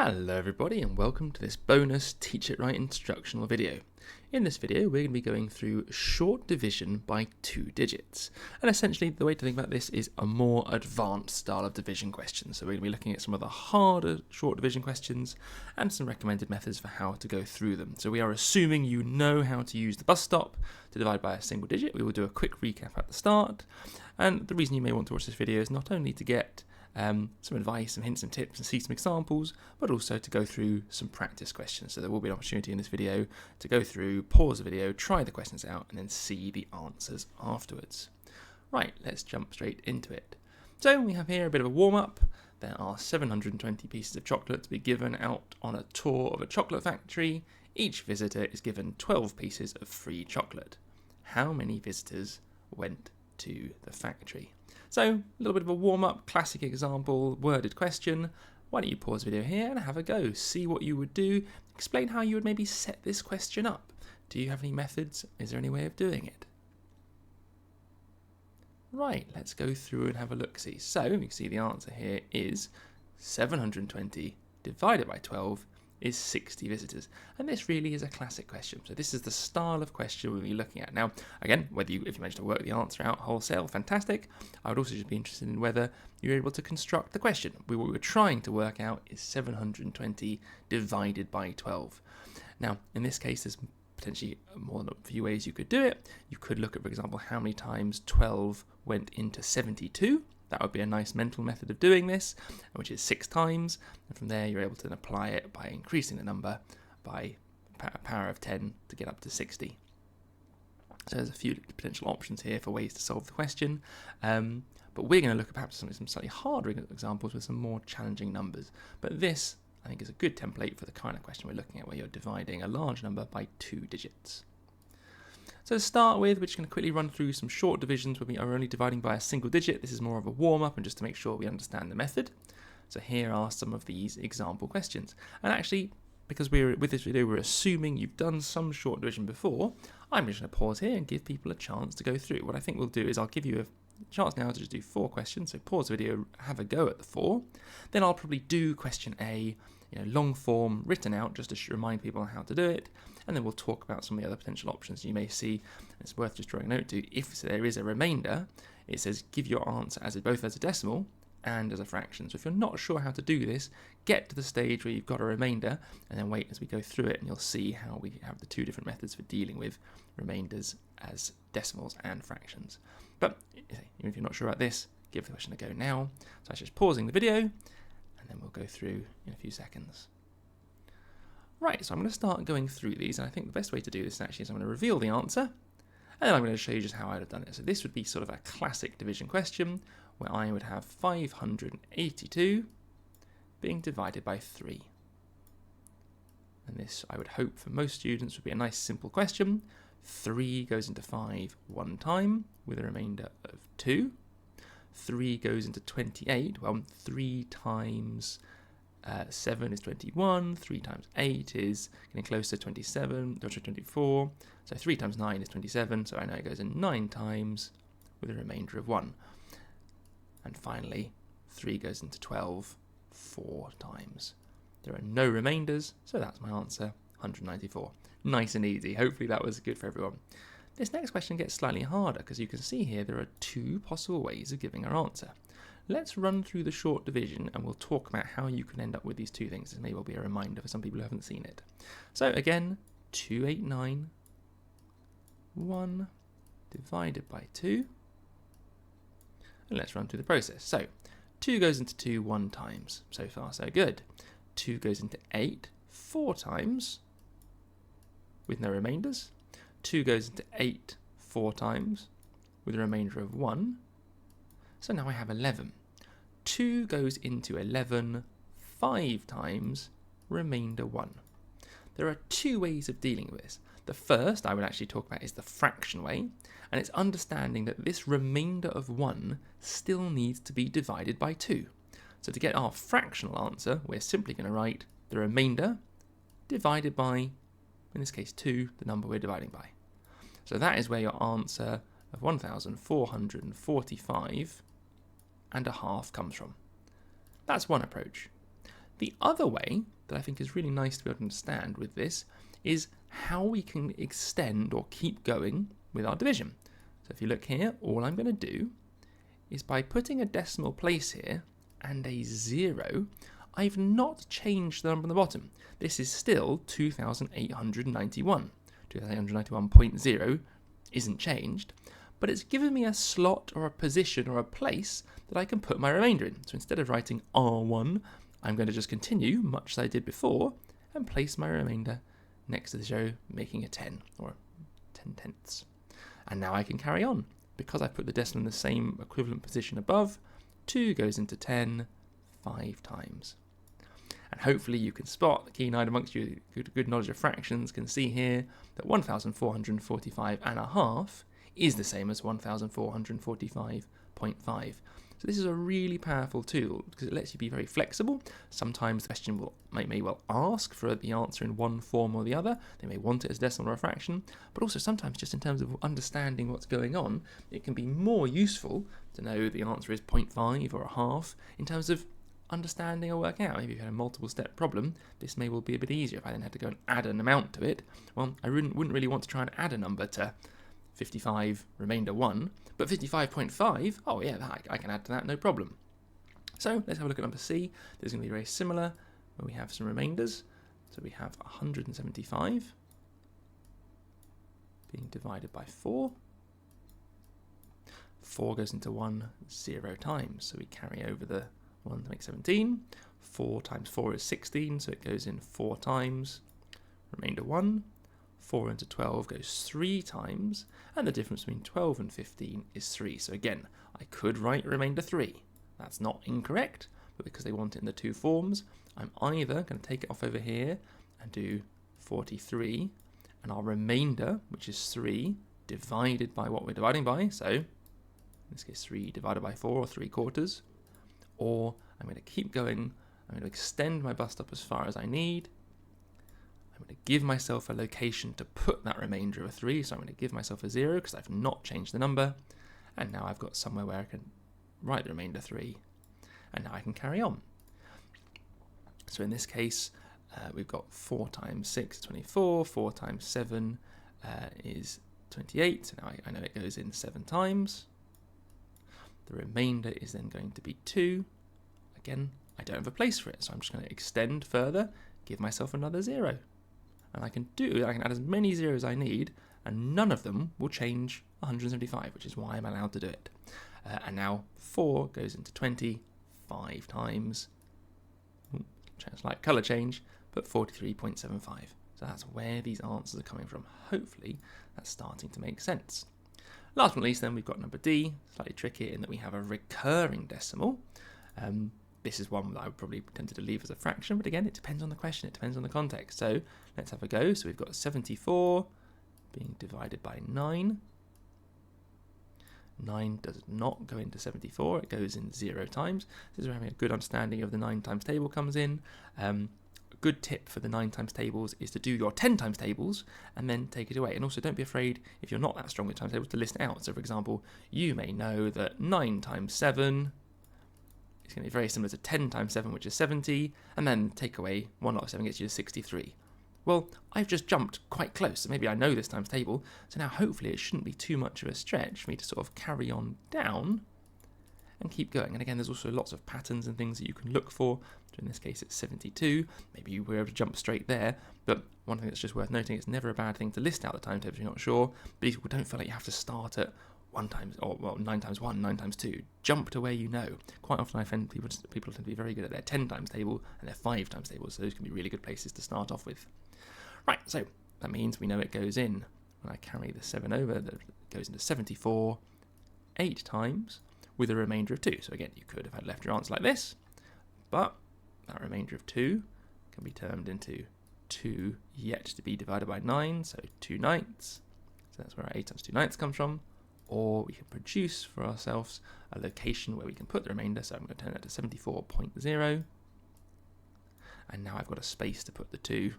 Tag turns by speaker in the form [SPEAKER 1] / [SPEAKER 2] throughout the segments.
[SPEAKER 1] Hello everybody and welcome to this bonus Teach It Right instructional video. In this video we're going to be going through short division by 2 digits, and essentially the way to think about this is a more advanced style of division question. So we're going to be looking at some of the harder short division questions and some recommended methods for how to go through them. So we are assuming you know how to use the bus stop to divide by a single digit. We will do a quick recap at the start, and the reason you may want to watch this video is not only to get some advice, some hints and tips and see some examples, but also to go through some practice questions. So there will be an opportunity in this video to go through, pause the video, try the questions out and then see the answers afterwards. Right, let's jump straight into it. So we have here a bit of a warm-up. There are 720 pieces of chocolate to be given out on a tour of a chocolate factory. Each visitor is given 12 pieces of free chocolate. How many visitors went to the factory? So, a little bit of a warm-up, classic example, worded question. Why don't you pause the video here and have a go, see what you would do, explain how you would maybe set this question up. Do you have any methods? Is there any way of doing it? Right, let's go through and have a look-see. So, you can see the answer here is 720 divided by 12 is 60 visitors. And this really is a classic question. So this is the style of question we'll be looking at. Now, again, if you manage to work the answer out wholesale, fantastic. I would also just be interested in whether you're able to construct the question. What we're trying to work out is 720 divided by 12. Now, in this case, there's potentially more than a few ways you could do it. You could look at, for example, how many times 12 went into 72. That would be a nice mental method of doing this, which is 6 times. And from there, you're able to then apply it by increasing the number by a power of 10 to get up to 60. So there's a few potential options here for ways to solve the question. But we're going to look at perhaps some slightly harder examples with some more challenging numbers. But this, I think, is a good template for the kind of question we're looking at, where you're dividing a large number by 2 digits. So to start with, we're just going to quickly run through some short divisions where we are only dividing by a single digit. This is more of a warm-up and just to make sure we understand the method. So here are some of these example questions. And actually, because with this video, we're assuming you've done some short division before, I'm just going to pause here and give people a chance to go through. What I think we'll do is I'll give you a chance now to just do 4 questions. So pause the video, have a go at the 4. Then I'll probably do question A, long form, written out, just to remind people how to do it. And then we'll talk about some of the other potential options you may see. It's worth just drawing a note to. If there is a remainder, it says give your answer both as a decimal and as a fraction. So if you're not sure how to do this, get to the stage where you've got a remainder and then wait as we go through it, and you'll see how we have the 2 different methods for dealing with remainders as decimals and fractions. But even if you're not sure about this, give the question a go now. So I'm just pausing the video and then we'll go through in a few seconds. Right, so I'm going to start going through these, and I think the best way to do this actually is I'm going to reveal the answer, and then I'm going to show you just how I'd have done it. So this would be sort of a classic division question, where I would have 582 being divided by 3. And this, I would hope for most students, would be a nice simple question. 3 goes into 5 one time, with a remainder of 2. 3 goes into 28, well, 3 times 7 is 21, 3 times 8 is getting close to 27, or 24, so 3 times 9 is 27, so I know it goes in 9 times with a remainder of 1. And finally, 3 goes into 12 4 times. There are no remainders, so that's my answer, 194. Nice and easy. Hopefully that was good for everyone. This next question gets slightly harder, because you can see here there are 2 possible ways of giving our answer. Let's run through the short division and we'll talk about how you can end up with these 2 things. This may well be a reminder for some people who haven't seen it. So again, 289, 1 divided by 2. And let's run through the process. So 2 goes into 2 1 times. So far so good. 2 goes into 8 4 times with no remainders. 2 goes into 8 4 times with a remainder of 1. So now I have 11. 2 goes into 11 5 times, remainder 1. There are 2 ways of dealing with this. The first I would actually talk about is the fraction way, and it's understanding that this remainder of 1 still needs to be divided by 2. So to get our fractional answer, we're simply going to write the remainder divided by, in this case 2, the number we're dividing by. So that is where your answer of 1,445 and a half comes from. That's one approach. The other way that I think is really nice to be able to understand with this is how we can extend or keep going with our division. So if you look here, all I'm going to do is by putting a decimal place here and a 0, I've not changed the number on the bottom. This is still 2,891. 2,891.0 isn't changed, but it's given me a slot or a position or a place that I can put my remainder in. So instead of writing R1, I'm going to just continue, much as I did before, and place my remainder next to the 0, making a 10, or 10 tenths. And now I can carry on. Because I put the decimal in the same equivalent position above, 2 goes into 10 5 times. And hopefully you can spot, the keen-eyed amongst you, good knowledge of fractions, can see here that 1,445.5 is the same as 1,445.5. So this is a really powerful tool because it lets you be very flexible. Sometimes the question may well ask for the answer in one form or the other. They may want it as decimal or a fraction, but also sometimes just in terms of understanding what's going on, it can be more useful to know the answer is 0.5 or a half in terms of understanding or working out. Maybe if you had a multiple step problem, this may well be a bit easier. If I then had to go and add an amount to it, well, I wouldn't really want to try and add a number to 55 remainder 1, but 55.5, oh yeah, I can add to that, no problem. So let's have a look at number C. This is going to be very similar, where we have some remainders. So we have 175 being divided by 4. 4 goes into 1 0 times, so we carry over the 1 to make 17. 4 times 4 is 16, so it goes in 4 times. Remainder 1. 4 into 12 goes 3 times, and the difference between 12 and 15 is 3. So again, I could write remainder 3. That's not incorrect, but because they want it in the two forms, I'm either going to take it off over here and do 43, and our remainder, which is 3, divided by what we're dividing by, so in this case 3 divided by 4, or 3/4, or I'm going to keep going, I'm going to extend my bus stop as far as I need. I'm going to give myself a location to put that remainder of 3, so I'm going to give myself a 0 because I've not changed the number, and now I've got somewhere where I can write the remainder 3, and now I can carry on. So in this case, we've got 4 times 6 is 24, 4 times 7 is 28, so now I know it goes in 7 times. The remainder is then going to be 2. Again, I don't have a place for it, so I'm just going to extend further, give myself another 0. And I can add as many zeros as I need, and none of them will change 175, which is why I'm allowed to do it. And now 4 goes into 20 5 times. Slight colour change, but 43.75. So that's where these answers are coming from. Hopefully that's starting to make sense. Last but not least then, we've got number D, slightly trickier in that we have a recurring decimal. This is one that I would probably be tempted to leave as a fraction, but again, it depends on the question, it depends on the context. So let's have a go. So we've got 74 being divided by 9. 9 does not go into 74, it goes in 0 times. This is where having a good understanding of the 9 times table comes in. A good tip for the 9 times tables is to do your 10 times tables and then take it away. And also don't be afraid, if you're not that strong with times tables, to list it out. So for example, you may know that 9 times 7 is going to be very similar to 10 times 7, which is 70, and then take away 1 lot of 7 gets you to 63. Well, I've just jumped quite close, so maybe I know this times table, so now hopefully it shouldn't be too much of a stretch for me to sort of carry on down and keep going. And again, there's also lots of patterns and things that you can look for. So in this case, it's 72. Maybe you were able to jump straight there, but one thing that's just worth noting, it's never a bad thing to list out the timetable if you're not sure, but don't feel like you have to start at 9 times 1, 9 times 2. Jump to where you know. Quite often I find people tend to be very good at their 10 times table and their 5 times tables, so those can be really good places to start off with. Right, so that means we know it goes in. When I carry the 7 over, that goes into 74 8 times with a remainder of 2. So again, you could have had left your answer like this, but that remainder of 2 can be turned into 2 yet to be divided by 9, so 2 ninths. So that's where our 8 times 2 ninths comes from. Or we can produce for ourselves a location where we can put the remainder, so I'm going to turn that to 74.0. And now I've got a space to put the 2.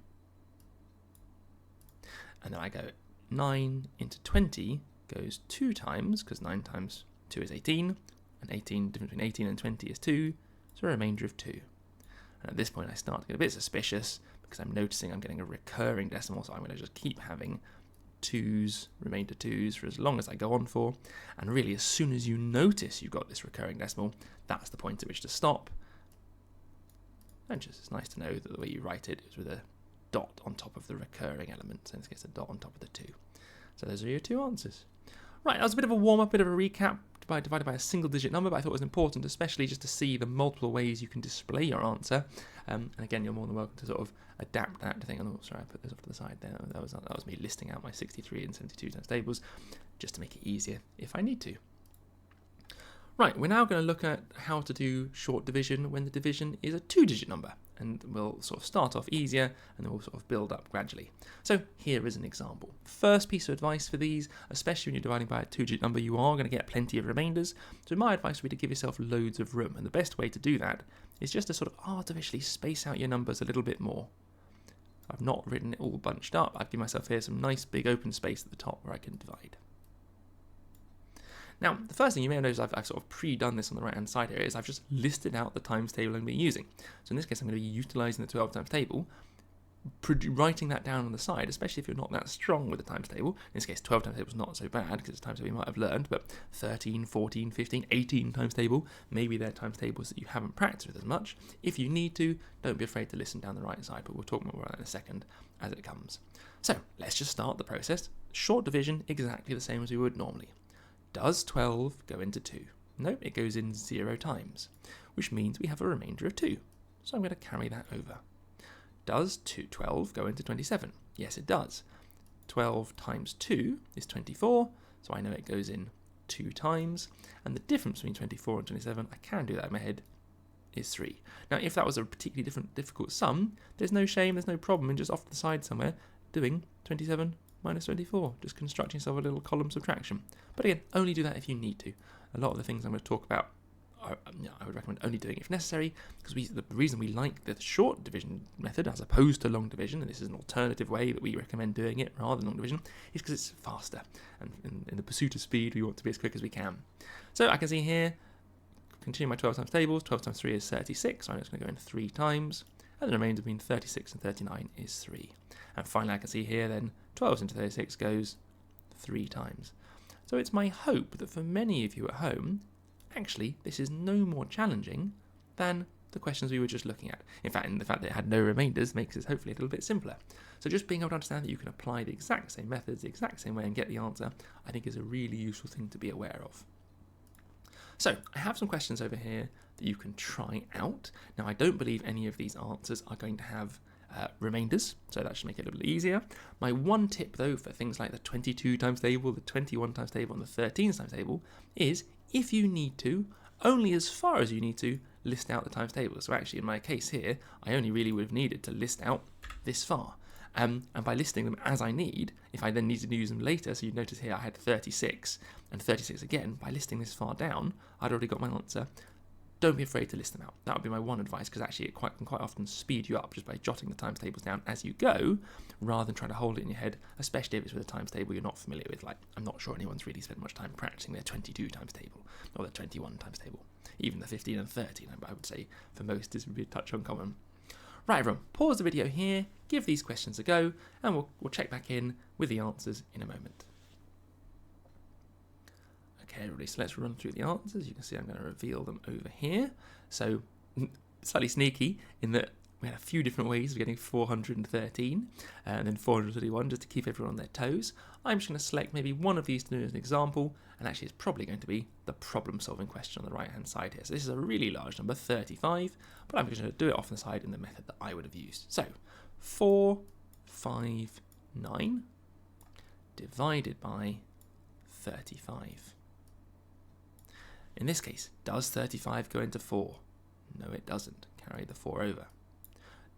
[SPEAKER 1] And then I go 9 into 20 goes 2 times, because 9 times 2 is 18, and 18, difference between 18 and 20 is 2, so a remainder of 2. And at this point I start to get a bit suspicious because I'm noticing I'm getting a recurring decimal, so I'm going to just keep having remainder 2s for as long as I go on for. And really, as soon as you notice you've got this recurring decimal, that's the point at which to stop. And just it's nice to know that the way you write it is with a dot on top of the recurring element. So in this case, a dot on top of the 2. So those are your 2 answers. Right, that was a bit of a warm-up, bit of a recap, divided by a single-digit number, but I thought it was important, especially just to see the multiple ways you can display your answer. And again, you're more than welcome to sort of adapt that to think, oh, sorry, I put those off to the side there. That was me listing out my 63 and 72 times tables, just to make it easier if I need to. Right, we're now going to look at how to do short division when the division is a 2-digit number, and we'll sort of start off easier and then we'll sort of build up gradually. So here is an example. First piece of advice for these, especially when you're dividing by a 2-digit number, you are going to get plenty of remainders. So my advice would be to give yourself loads of room, and the best way to do that is just to sort of artificially space out your numbers a little bit more. I've not written it all bunched up. I've given myself here some nice big open space at the top where I can divide. Now, the first thing you may have noticed, I've sort of pre-done this on the right-hand side here, is I've just listed out the times table I'm going to be using. So in this case, I'm going to be utilising the 12 times table, writing that down on the side, especially if you're not that strong with the times table. In this case, 12 times table is not so bad, because it's times table you might have learned, but 13, 14, 15, 18 times table, maybe they're times tables that you haven't practiced with as much. If you need to, don't be afraid to listen down the right side, but we'll talk more about that in a second as it comes. So, let's just start the process. Short division, exactly the same as we would normally. Does 12 go into 2? No, it goes in 0 times, which means we have a remainder of 2. So I'm going to carry that over. Does 12 go into 27? Yes, it does. 12 times 2 is 24, so I know it goes in 2 times. And the difference between 24 and 27, I can do that in my head, is 3. Now, if that was a particularly difficult sum, there's no shame, there's no problem in just off to the side somewhere doing 27 minus 24, just constructing yourself a little column subtraction. But again, only do that if you need to. A lot of the things I'm going to talk about, I would recommend only doing if necessary, because the reason we like the short division method as opposed to long division, and this is an alternative way that we recommend doing it rather than long division, is because it's faster. And in the pursuit of speed, we want to be as quick as we can. So I can see here, continue my 12 times tables, 12 times 3 is 36, so I'm just going to go in 3 times, and the remainder between 36 and 39 is 3. And finally I can see here then 12 into 36 goes 3 times. So it's my hope that for many of you at home, actually this is no more challenging than the questions we were just looking at. In fact, the fact that it had no remainders makes it hopefully a little bit simpler. So just being able to understand that you can apply the exact same methods, the exact same way and get the answer, I think is a really useful thing to be aware of. So I have some questions over here that you can try out. Now I don't believe any of these answers are going to have remainders, so that should make it a little bit easier. My one tip though for things like the 22 times table, the 21 times table and the 13 times table is, if you need to, only as far as you need to, list out the times table. So actually in my case here, I only really would have needed to list out this far. And by listing them as I need, if I then needed to use them later, so you notice here I had 36 and 36 again, by listing this far down, I'd already got my answer. Don't be afraid to list them out. That would be my one advice, because actually it can quite often speed you up just by jotting the times tables down as you go, rather than trying to hold it in your head, especially if it's with a times table you're not familiar with. Like, I'm not sure anyone's really spent much time practicing their 22 times table, or their 21 times table. Even the 15 and 13, I would say, for most, this would be a touch uncommon. Right, everyone, pause the video here, give these questions a go, and we'll check back in with the answers in a moment. Okay, everybody, so let's run through the answers. You can see I'm going to reveal them over here. So, slightly sneaky in that we had a few different ways of getting 413 and then 431, just to keep everyone on their toes. I'm just going to select maybe one of these to do as an example, and actually it's probably going to be the problem-solving question on the right-hand side here. So this is a really large number, 35, but I'm just going to do it off the side in the method that I would have used. So, 459 divided by 35. In this case, does 35 go into 4? No, it doesn't. Carry the 4 over.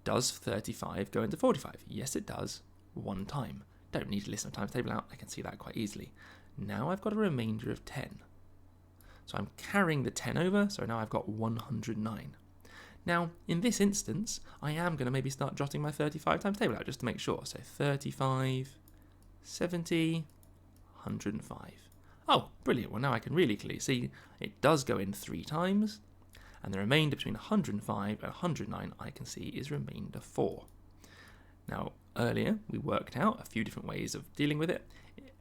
[SPEAKER 1] Does 35 go into 45? Yes, it does. 1 time. Don't need to list my times table out. I can see that quite easily. Now I've got a remainder of 10. So I'm carrying the 10 over, so now I've got 109. Now, in this instance, I am going to maybe start jotting my 35 times table out just to make sure. So 35, 70, 105. Oh, brilliant. Well, now I can really clearly see it does go in 3 times, And the remainder between 105 and 109 I can see is remainder 4. Now, earlier we worked out a few different ways of dealing with it,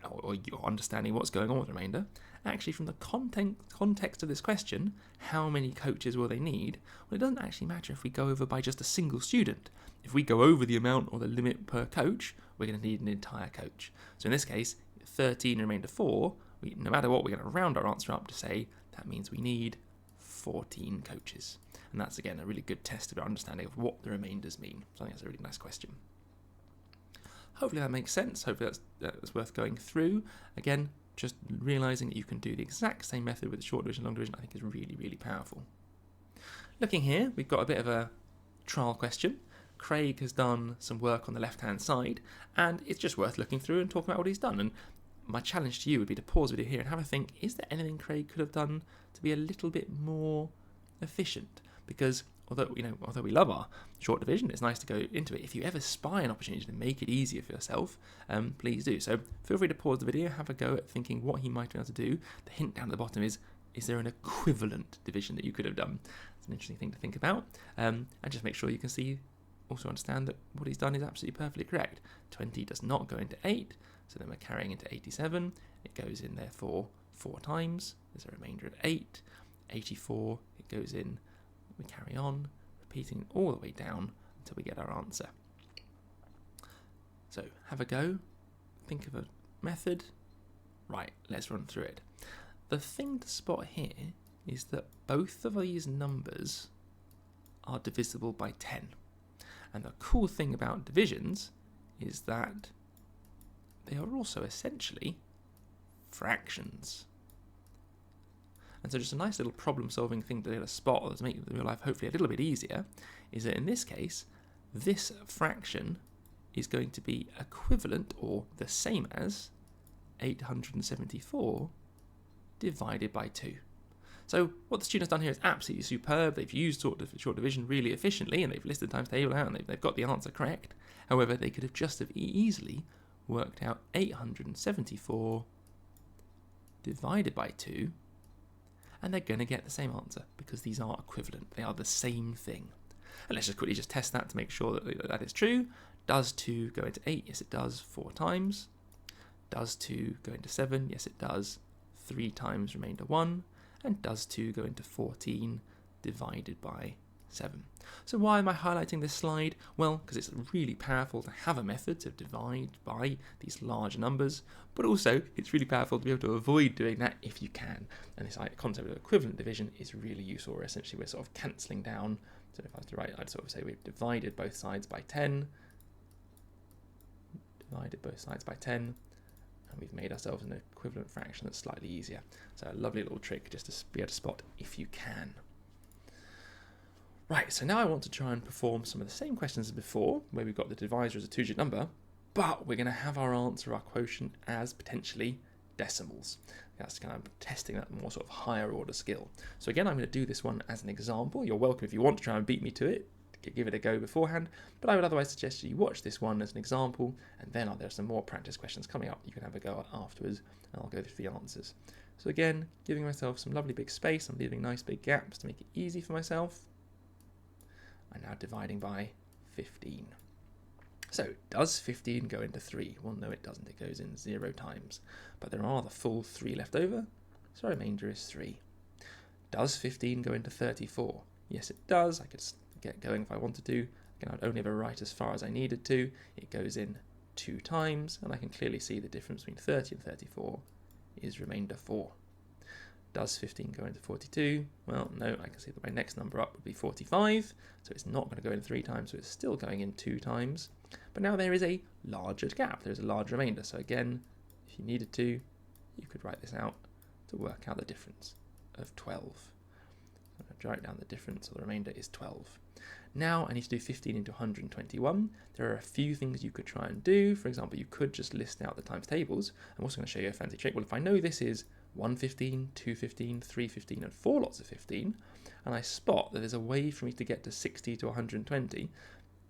[SPEAKER 1] or understanding what's going on with the remainder. Actually, from the context of this question, how many coaches will they need? Well, it doesn't actually matter if we go over by just a single student. If we go over the amount or the limit per coach, we're going to need an entire coach. So in this case, 13 remainder 4, no matter what, we're going to round our answer up to say that means we need 14 coaches. And that's, again, a really good test of our understanding of what the remainders mean. So I think that's a really nice question. Hopefully that makes sense. Hopefully that's worth going through. Again, just realising that you can do the exact same method with the short division, long division, I think is really, really powerful. Looking here, we've got a bit of a trial question. Craig has done some work on the left-hand side, and it's just worth looking through and talking about what he's done. And my challenge to you would be to pause the video here and have a think, is there anything Craig could have done to be a little bit more efficient? Because although we love our short division, it's nice to go into it. If you ever spy an opportunity to make it easier for yourself, please do. So feel free to pause the video, have a go at thinking what he might be able to do. The hint down at the bottom is there an equivalent division that you could have done? It's an interesting thing to think about. And just make sure you can see, also understand that what he's done is absolutely perfectly correct. 20 does not go into 8, so then we're carrying into 87. It goes in, therefore, 4 times. There's a remainder of 8. 84, it goes in. We carry on, repeating all the way down until we get our answer. So have a go, think of a method. Right, let's run through it. The thing to spot here is that both of these numbers are divisible by 10. And the cool thing about divisions is that they are also essentially fractions. And so just a nice little problem-solving thing to get a spot that's make your life hopefully a little bit easier is that in this case, this fraction is going to be equivalent or the same as 874 divided by 2. So what the student's done here is absolutely superb. They've used short division really efficiently, and they've listed the times table out, and they've got the answer correct. However, they could have just have easily worked out 874 divided by 2, and they're going to get the same answer because these are equivalent. They are the same thing. And let's just quickly test that to make sure that is true. Does 2 go into 8? Yes, it does, 4 times. Does 2 go into 7? Yes, it does, 3 times remainder 1. And does 2 go into 14 divided by 7? So why am I highlighting this slide? Well, because it's really powerful to have a method to divide by these large numbers, but also it's really powerful to be able to avoid doing that if you can. And this concept of equivalent division is really useful, where essentially we're sort of cancelling down. So if I was to write, I'd sort of say we've divided both sides by 10, and we've made ourselves an equivalent fraction that's slightly easier. So a lovely little trick just to be able to spot if you can. Right, so now I want to try and perform some of the same questions as before, where we've got the divisor as a 2-digit number, but we're going to have our answer, our quotient, as potentially decimals. That's kind of testing that more sort of higher order skill. So again, I'm going to do this one as an example. You're welcome if you want to try and beat me to it, give it a go beforehand, but I would otherwise suggest you watch this one as an example, and then there are some more practice questions coming up you can have a go at afterwards, and I'll go through the answers. So again, giving myself some lovely big space, I'm leaving nice big gaps to make it easy for myself. I'm now dividing by 15. So does 15 go into 3? Well, no, it doesn't. It goes in 0 times, but there are the full 3 left over, so the remainder is 3. Does 15 go into 34? Yes, it does. I could get going if I wanted to. Again, I'd only ever write as far as I needed to. It goes in 2 times, and I can clearly see the difference between 30 and 34 is remainder 4. Does 15 go into 42? Well, no, I can see that my next number up would be 45, so it's not going to go in 3 times, so it's still going in 2 times. But now there is a larger gap, there's a large remainder, so again, if you needed to, you could write this out to work out the difference of 12. I'm going to write down the difference, so the remainder is 12. Now I need to do 15 into 121. There are a few things you could try and do. For example, you could just list out the times tables. I'm also going to show you a fancy trick. Well, if I know this is 115, 215, 315, and 4 lots of 15, and I spot that there's a way for me to get to 60 to 120,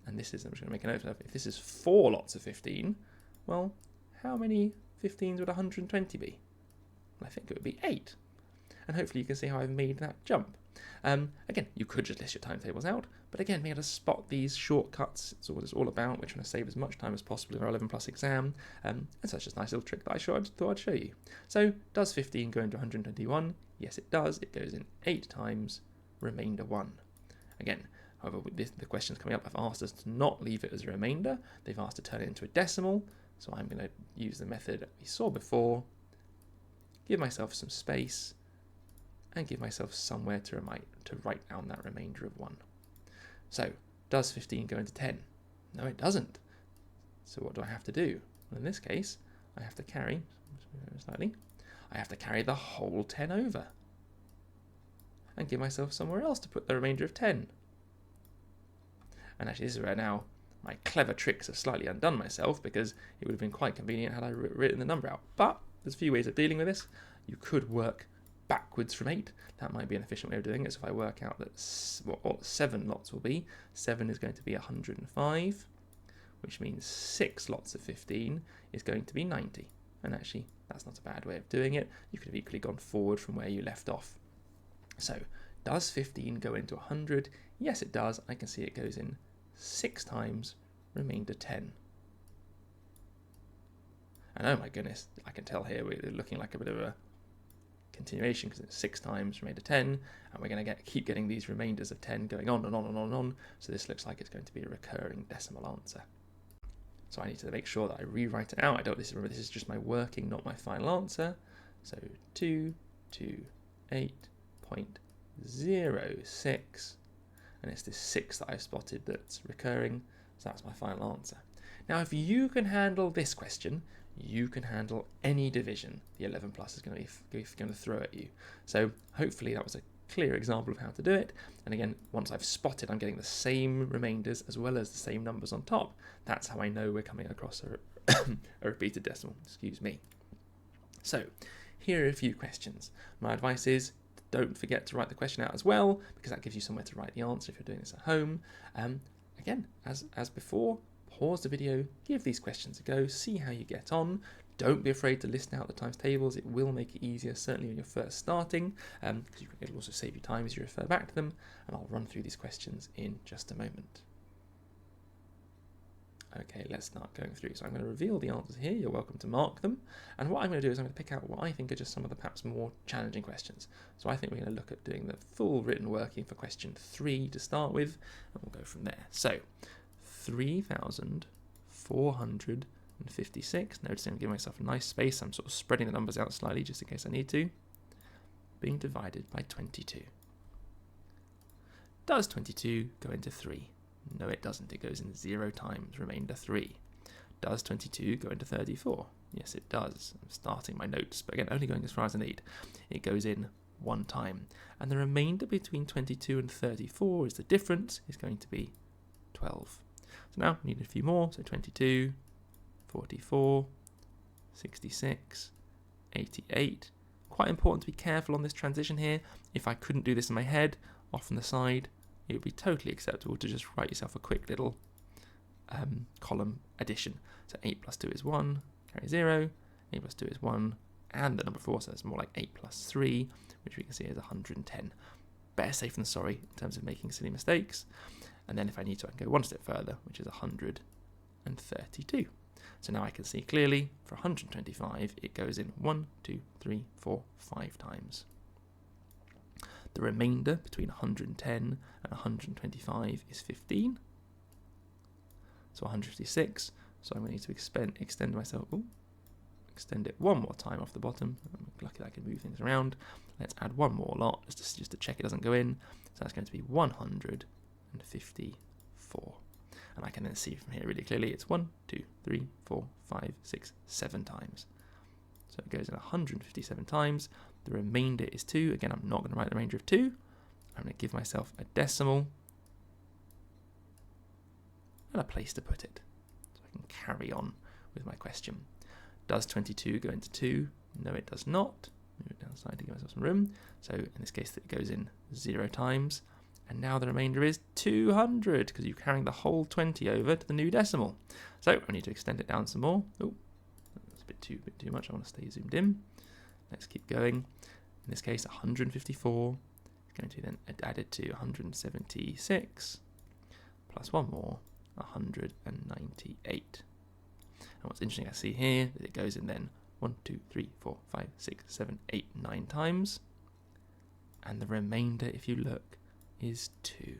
[SPEAKER 1] and this is, I'm just going to make a note of, if this is 4 lots of 15, well, how many 15s would 120 be? Well, I think it would be 8. And hopefully you can see how I've made that jump. Again, you could just list your timetables out, but again, being able to spot these shortcuts is what it's all about. We're trying to save as much time as possible in our 11 plus exam, and so it's just a nice little trick that I thought I'd show you. So, does 15 go into 121? Yes, it does. It goes in 8 times, remainder 1. Again, however, with the questions coming up have asked us to not leave it as a remainder. They've asked to turn it into a decimal, so I'm going to use the method we saw before, give myself some space, and give myself somewhere to write down that remainder of 1. So, does 15 go into 10? No, it doesn't. So what do I have to do? Well, in this case, I have to carry, slightly, I have to carry the whole 10 over and give myself somewhere else to put the remainder of 10. And actually, this is where now my clever tricks have slightly undone myself, because it would have been quite convenient had I written the number out. But there's a few ways of dealing with this. You could work backwards from 8. That might be an efficient way of doing it. So if I work out that what 7 lots will be, 7 is going to be 105, which means 6 lots of 15 is going to be 90. And actually, that's not a bad way of doing it. You could have equally gone forward from where you left off. So, does 15 go into 100? Yes, it does. I can see it goes in 6 times, remainder 10. And oh my goodness, I can tell here we're looking like a bit of a continuation, because it's 6 times, remainder 10, and we're going to keep getting these remainders of 10 going on and on and on and on. So this looks like it's going to be a recurring decimal answer. So I need to make sure that I rewrite it out. Remember, this is just my working, not my final answer. So 228.06, and it's this 6 that I've spotted that's recurring, so that's my final answer. Now, if you can handle this question, you can handle any division the 11 plus is going to throw at you. So hopefully that was a clear example of how to do it. And again, once I've spotted I'm getting the same remainders as well as the same numbers on top, that's how I know we're coming across a repeated decimal. Excuse me. So here are a few questions. My advice is, don't forget to write the question out as well, because that gives you somewhere to write the answer if you're doing this at home. Again, as before, pause the video, give these questions a go, see how you get on. Don't be afraid to list out the times tables. It will make it easier, certainly when you're first starting, because it'll also save you time as you refer back to them. And I'll run through these questions in just a moment. Okay, let's start going through. So I'm going to reveal the answers here. You're welcome to mark them. And what I'm going to do is I'm going to pick out what I think are just some of the perhaps more challenging questions. So I think we're going to look at doing the full written working for question 3 to start with, and we'll go from there. So 3,456. Notice I'm giving myself a nice space. I'm sort of spreading the numbers out slightly just in case I need to. Being divided by 22. Does 22 go into 3? No, it doesn't. It goes in 0 times, remainder 3. Does 22 go into 34? Yes, it does. I'm starting my notes, but again, only going as far as I need. It goes in 1 time. And the remainder between 22 and 34 is the difference, is going to be 12. So now we need a few more. So 22, 44, 66, 88. Quite important to be careful on this transition here. If I couldn't do this in my head, off on the side, it would be totally acceptable to just write yourself a quick little column addition. So 8 plus 2 is 1, carry 0, 8 plus 2 is 1, and the number 4, so it's more like 8 plus 3, which we can see is 110. Better safe than sorry in terms of making silly mistakes. And then if I need to, I can go one step further, which is 132. So now I can see clearly, for 125, it goes in 1, 2, 3, 4, 5 times. The remainder between 110 and 125 is 15. So 156. So I'm going to need to extend myself. Extend it one more time off the bottom. I'm lucky that I can move things around. Let's add one more lot just to check it doesn't go in. So that's going to be 154. And I can then see from here really clearly it's 1, 2, 3, 4, 5, 6, 7 times. So it goes in 157 times. The remainder is 2. Again, I'm not going to write the remainder of 2. I'm going to give myself a decimal and a place to put it, so I can carry on with my question. Does 22 go into 2? No, it does not. Move it down the side to give myself some room. So in this case, it goes in 0 times. And now the remainder is 200, because you're carrying the whole 20 over to the new decimal. So I need to extend it down some more. Oh, that's a bit too much. I want to stay zoomed in. Let's keep going. In this case, 154 going to be then added to 176 plus one more, 198. And what's interesting I see here is it goes in then 1, 2, 3, 4, 5, 6, 7, 8, 9 times. And the remainder, if you look, is 2.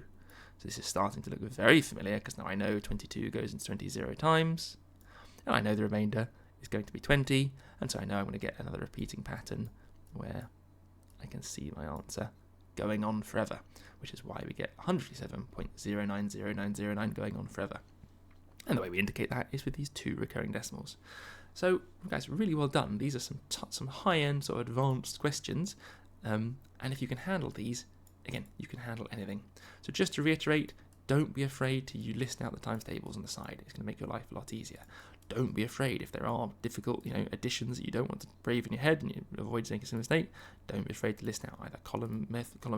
[SPEAKER 1] So this is starting to look very familiar because now I know 22 goes into 20 0 times. And I know the remainder is going to be 20. And so I know I'm going to get another repeating pattern where I can see my answer going on forever, which is why we get 157.090909 going on forever. And the way we indicate that is with these 2 recurring decimals. So, guys, really well done. These are some high-end sort of advanced questions. And if you can handle these, again, you can handle anything. So just to reiterate, don't be afraid to list out the times tables on the side. It's going to make your life a lot easier. Don't be afraid if there are difficult, additions that you don't want to brave in your head and you avoid making a mistake. Don't be afraid to list out either column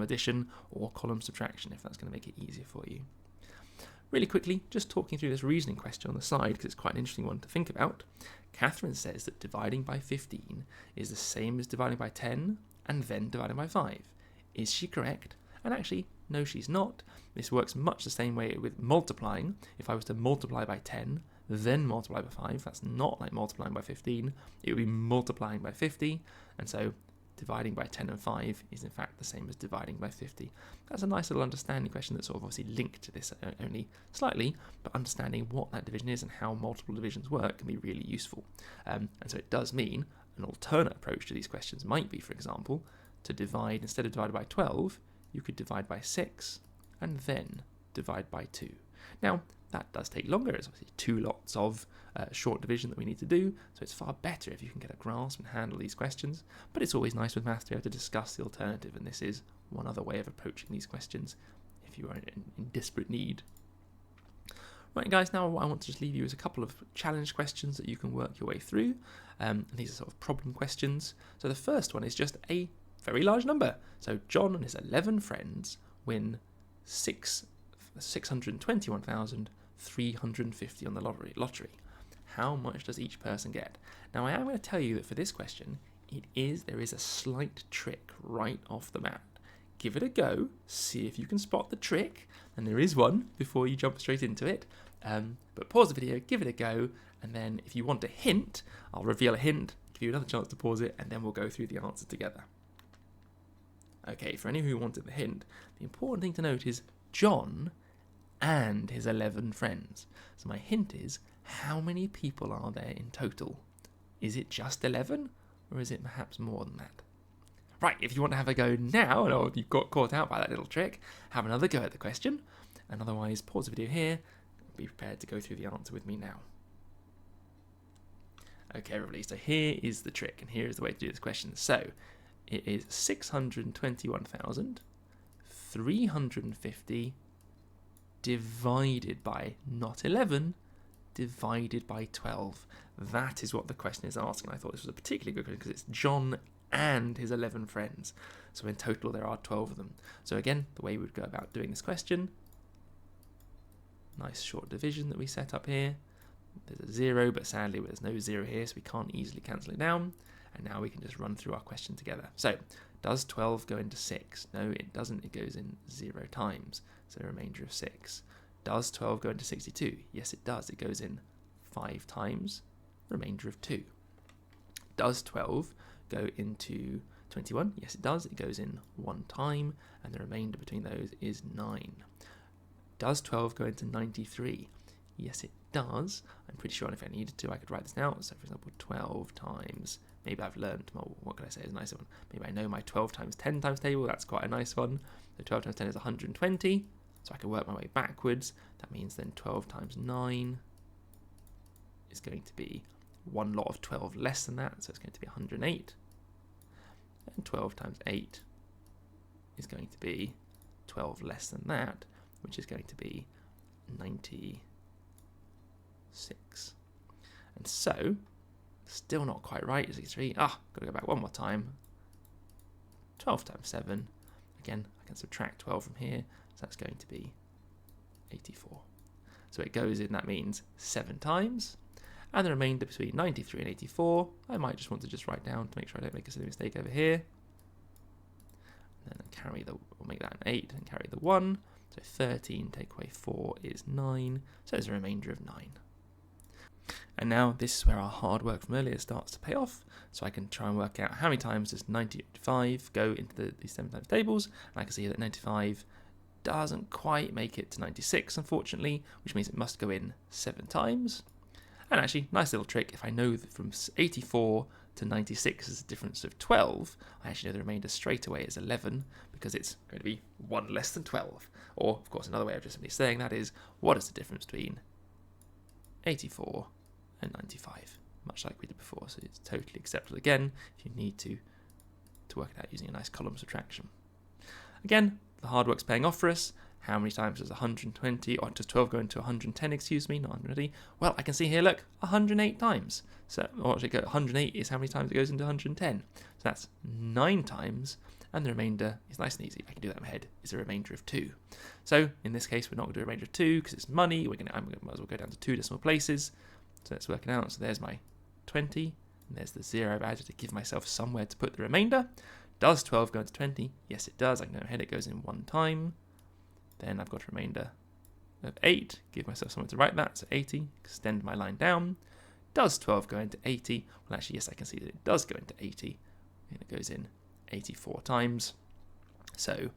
[SPEAKER 1] addition or column subtraction if that's going to make it easier for you. Really quickly, just talking through this reasoning question on the side because it's quite an interesting one to think about. Catherine says that dividing by 15 is the same as dividing by 10 and then dividing by 5. Is she correct? And actually, no, she's not. This works much the same way with multiplying. If I was to multiply by 10, then multiply by 5, that's not like multiplying by 15. It would be multiplying by 50. And so dividing by 10 and 5 is in fact the same as dividing by 50. That's a nice little understanding question that's sort of obviously linked to this only slightly, but understanding what that division is and how multiple divisions work can be really useful. And so it does mean an alternate approach to these questions might be, for example, to divide, instead of divided by 12, you could divide by 6 and then divide by 2. Now, that does take longer. It's obviously 2 lots of short division that we need to do, so it's far better if you can get a grasp and handle these questions. But it's always nice with maths to be able to discuss the alternative, and this is one other way of approaching these questions if you are in desperate need. Right, guys, now what I want to just leave you is a couple of challenge questions that you can work your way through. And these are sort of problem questions. So the first one is just a very large number. So John and his 11 friends win 621,350 on the lottery. How much does each person get? Now, I am going to tell you that for this question, there is a slight trick right off the bat. Give it a go, see if you can spot the trick, and there is one before you jump straight into it. But pause the video, give it a go, and then if you want a hint, I'll reveal a hint, give you another chance to pause it, and then we'll go through the answer together. Okay, for any who wanted the hint, the important thing to note is John and his 11 friends. So my hint is, how many people are there in total? Is it just 11, or is it perhaps more than that? Right, if you want to have a go now, or if you've got caught out by that little trick, have another go at the question, and otherwise pause the video here, be prepared to go through the answer with me now. Okay, everybody, so here is the trick, and here is the way to do this question. So, it is 621,350 divided by, not 11, divided by 12. That is what the question is asking. I thought this was a particularly good question because it's John and his 11 friends. So in total there are 12 of them. So again, the way we would go about doing this question, nice short division that we set up here. There's a 0, but sadly there's no 0 here, so we can't easily cancel it down. And now we can just run through our question together. So, does 12 go into 6? No, it doesn't. It goes in 0 times, so a remainder of 6. Does 12 go into 62? Yes, it does. It goes in 5 times, remainder of 2. Does 12 go into 21? Yes, it does. It goes in 1 time, and the remainder between those is 9. Does 12 go into 93? Yes, it does. I'm pretty sure if I needed to, I could write this down. So, for example, 12 times, maybe I've learned, what can I say is a nicer one? Maybe I know my 12 times 10 times table. That's quite a nice one. So 12 times 10 is 120. So I can work my way backwards. That means then 12 times 9 is going to be one lot of 12 less than that. So it's going to be 108. And 12 times 8 is going to be 12 less than that, which is going to be 96. And so, still not quite right, 63. Got to go back one more time. 12 times 7. Again, I can subtract 12 from here, so that's going to be 84. So it goes in, that means 7 times. And the remainder between 93 and 84, I might just want to just write down to make sure I don't make a silly mistake over here. And then we'll make that an 8 and carry the 1. So 13 take away 4 is 9. So there's a remainder of 9. And now this is where our hard work from earlier starts to pay off. So I can try and work out how many times does 95 go into these 7 times tables. And I can see that 95 doesn't quite make it to 96, unfortunately, which means it must go in 7 times. And actually, nice little trick, if I know that from 84 to 96 is a difference of 12, I actually know the remainder straight away is 11, because it's going to be 1 less than 12. Or, of course, another way of just simply saying that is, what is the difference between 84 and 95? Much like we did before, so it's totally acceptable again if you need to work it out using a nice column subtraction. Again, the hard work's paying off for us. How many times does 120, or does 12 go into 110, excuse me, not 120? Well, I can see here, look, 108 times. So, or actually, 108 is how many times it goes into 110. So that's 9 times, and the remainder is nice and easy. I can do that in my head, is a remainder of 2. So, in this case, we're not going to do a remainder of 2 because it's money. Might as well go down to 2 decimal places. So let's work it out. So there's my 20, and there's the 0 I've added to give myself somewhere to put the remainder. Does 12 go into 20? Yes, it does. I can know ahead it goes in 1 time. Then I've got a remainder of 8. Give myself somewhere to write that. So 80. Extend my line down. Does 12 go into 80? Well, actually, yes, I can see that it does go into 80. And it goes in 84 times. So,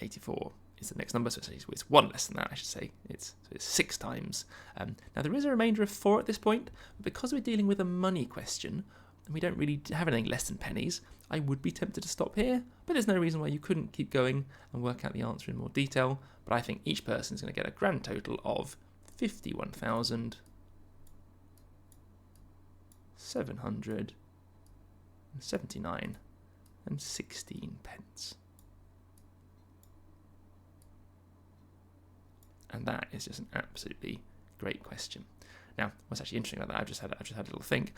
[SPEAKER 1] 84 is the next number. So it's 1 less than that, I should say. It's 6 times. Now, there is a remainder of 4 at this point. But because we're dealing with a money question, and we don't really have anything less than pennies, I would be tempted to stop here, but there's no reason why you couldn't keep going and work out the answer in more detail. But I think each person is going to get a grand total of 51,779 and 16 pence. And that is just an absolutely great question. Now, what's actually interesting about that, I've just had a little think.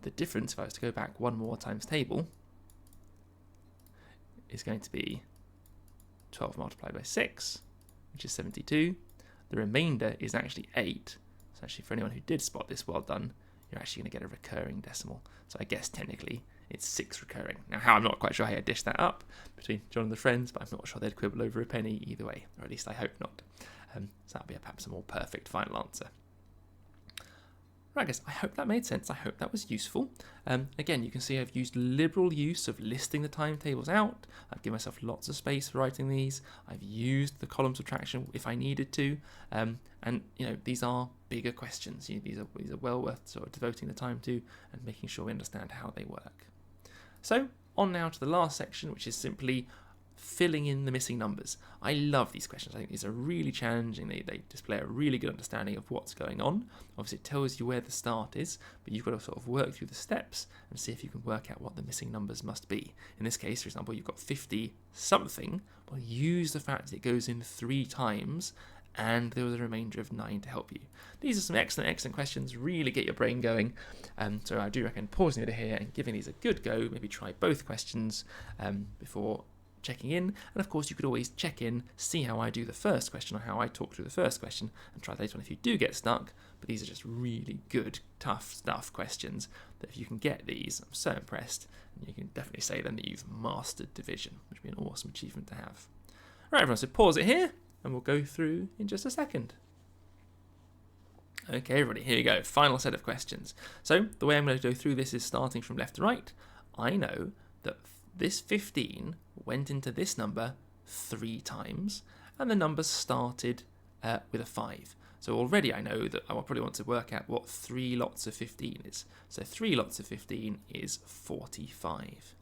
[SPEAKER 1] The difference, if I was to go back one more times table, is going to be 12 multiplied by 6, which is 72. The remainder is actually 8. So actually, for anyone who did spot this, well done. You're actually going to get a recurring decimal. So I guess technically it's 6 recurring. Now, I'm not quite sure how I dish that up between John and the friends, but I'm not sure they'd quibble over a penny either way, or at least I hope not. So that'll be perhaps a more perfect final answer. Right, guys, I hope that made sense. I hope that was useful. Again, you can see I've used liberal use of listing the timetables out. I've given myself lots of space for writing these. I've used the column subtraction if I needed to. And, these are bigger questions. These are well worth sort of devoting the time to and making sure we understand how they work. So, on now to the last section, which is simply filling in the missing numbers. I love these questions. I think these are really challenging. They display a really good understanding of what's going on. Obviously, it tells you where the start is, but you've got to sort of work through the steps and see if you can work out what the missing numbers must be. In this case, for example, you've got 50 something. Well, use the fact that it goes in 3 times and there was a remainder of 9 to help you. These are some excellent questions, really get your brain going. So I do recommend pausing it here and giving these a good go. Maybe try both questions before checking in, and of course you could always check in, see how I do the first question or how I talk through the first question, and try later on if you do get stuck. But these are just really good, tough stuff questions that if you can get these, I'm so impressed, and you can definitely say then that you've mastered division, which would be an awesome achievement to have. Right, everyone, so pause it here and we'll go through in just a second. Okay, everybody, here we go, final set of questions. So the way I'm going to go through this is starting from left to right. I know that this 15 went into this number 3 times, and the number started with a 5. So already I know that I will probably want to work out what 3 lots of 15 is. So 3 lots of 15 is 45.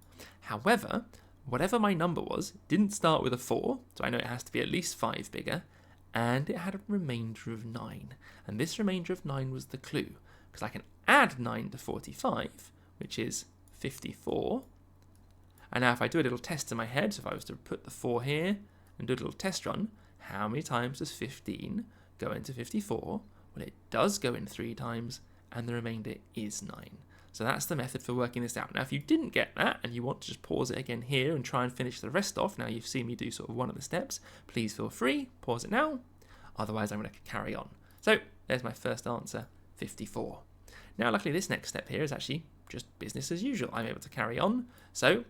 [SPEAKER 1] However, whatever my number was, it didn't start with a 4, so I know it has to be at least 5 bigger, and it had a remainder of 9. And this remainder of 9 was the clue, because I can add 9 to 45, which is 54. And now if I do a little test in my head, so if I was to put the 4 here and do a little test run, how many times does 15 go into 54? Well, it does go in 3 times, and the remainder is 9. So that's the method for working this out. Now, if you didn't get that, and you want to just pause it again here and try and finish the rest off, now you've seen me do sort of one of the steps, please feel free, pause it now. Otherwise, I'm going to carry on. So there's my first answer, 54. Now, luckily, this next step here is actually just business as usual. I'm able to carry on. So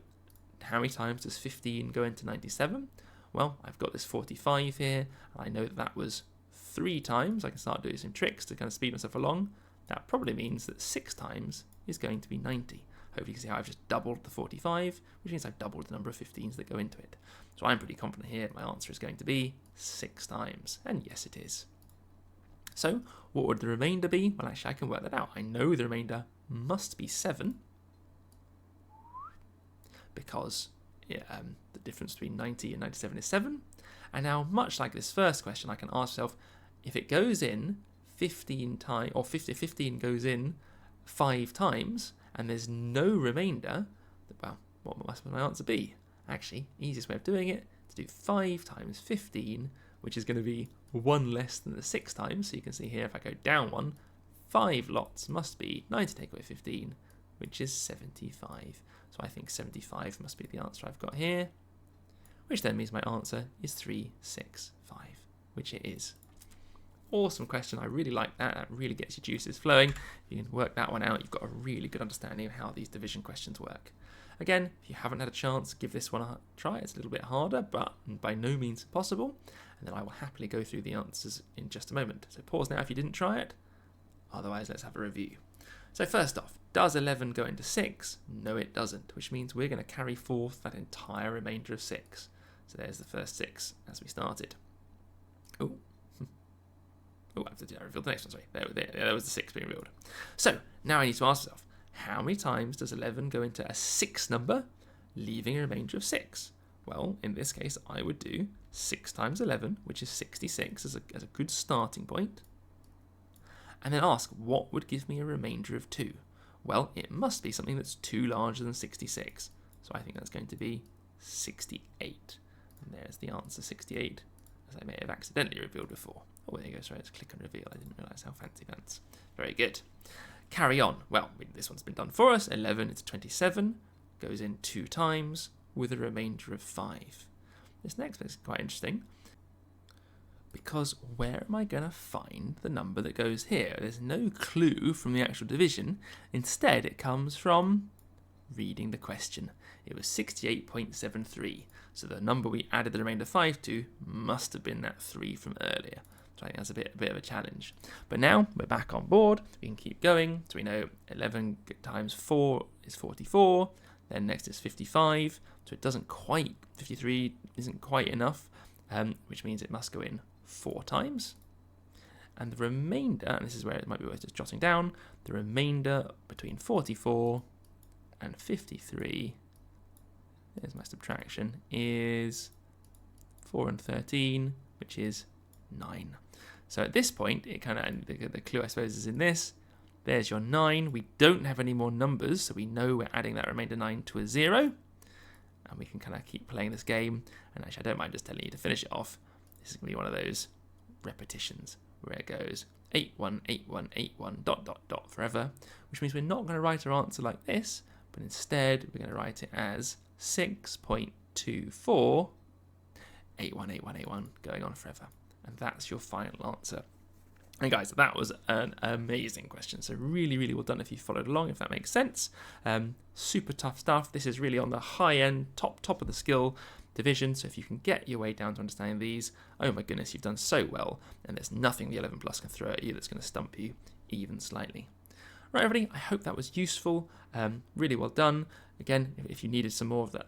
[SPEAKER 1] how many times does 15 go into 97? Well, I've got this 45 here, and I know that was 3 times. I can start doing some tricks to kind of speed myself along. That probably means that 6 times is going to be 90. Hopefully you can see how I've just doubled the 45, which means I've doubled the number of 15s that go into it. So I'm pretty confident here my answer is going to be 6 times, and yes it is. So what would the remainder be? Well, actually I can work that out. I know the remainder must be 7, because the difference between 90 and 97 is 7. And now, much like this first question, I can ask myself, if it goes in 15 times, or 15 goes in 5 times, and there's no remainder, well, what must my answer be? Actually, easiest way of doing it, to do 5 times 15, which is going to be 1 less than the 6 times. So you can see here, if I go down 1, 5 lots must be 90 take away 15, which is 75. So I think 75 must be the answer I've got here, which then means my answer is 365, which it is. Awesome question. I really like that. That really gets your juices flowing. If you can work that one out, you've got a really good understanding of how these division questions work. Again, if you haven't had a chance, give this one a try. It's a little bit harder, but by no means impossible. And then I will happily go through the answers in just a moment. So pause now if you didn't try it. Otherwise, let's have a review. So first off, does 11 go into 6? No, it doesn't, which means we're going to carry forth that entire remainder of 6. So there's the first 6 as we started. Oh, I revealed the next one, sorry. There was the 6 being revealed. So now I need to ask myself, how many times does 11 go into a 6 number, leaving a remainder of 6? Well, in this case, I would do 6 times 11, which is 66, as a good starting point. And then ask, what would give me a remainder of 2? Well, it must be something that's 2 larger than 66. So I think that's going to be 68. And there's the answer, 68, as I may have accidentally revealed before. Oh, there you go, sorry, let's click and reveal. I didn't realise how fancy that's. Very good. Carry on. Well, this one's been done for us. 11 is 27, goes in 2 times with a remainder of 5. This next bit is quite interesting, because where am I going to find the number that goes here? There's no clue from the actual division. Instead, it comes from reading the question. It was 68.73, so the number we added the remainder 5 to must have been that 3 from earlier. So I think that's a bit of a challenge. But now we're back on board. We can keep going. So we know 11 times 4 is 44. Then next is 55. So it doesn't quite, 53 isn't quite enough, which means it must go in 4 times. And the remainder, and this is where it might be worth just jotting down, the remainder between 44 and 53, there's my subtraction, is 4 and 13, which is 9. So at this point, it kind of, the clue I suppose is in this. There's your 9. We don't have any more numbers, so we know we're adding that remainder 9 to a 0. And we can kind of keep playing this game. And actually, I don't mind just telling you to finish it off. This is going to be one of those repetitions where it goes 818181 ... forever, which means we're not going to write our answer like this, but instead we're going to write it as 6.24 818181 going on forever. And that's your final answer. And guys, that was an amazing question. So really, really well done if you followed along, if that makes sense. Super tough stuff. This is really on the high end, top of the skill division. So if you can get your way down to understanding these, oh my goodness, you've done so well. And there's nothing the 11 Plus can throw at you that's going to stump you even slightly. Right, everybody, I hope that was useful. Really well done. Again, if you needed some more of that,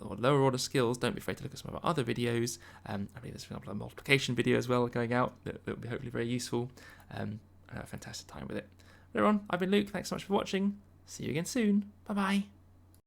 [SPEAKER 1] or lower order skills, don't be afraid to look at some of our other videos. I believe there's, for example, a multiplication video as well going out that will be hopefully very useful. I had a fantastic time with it. But everyone, I've been Luke. Thanks so much for watching. See you again soon. Bye bye.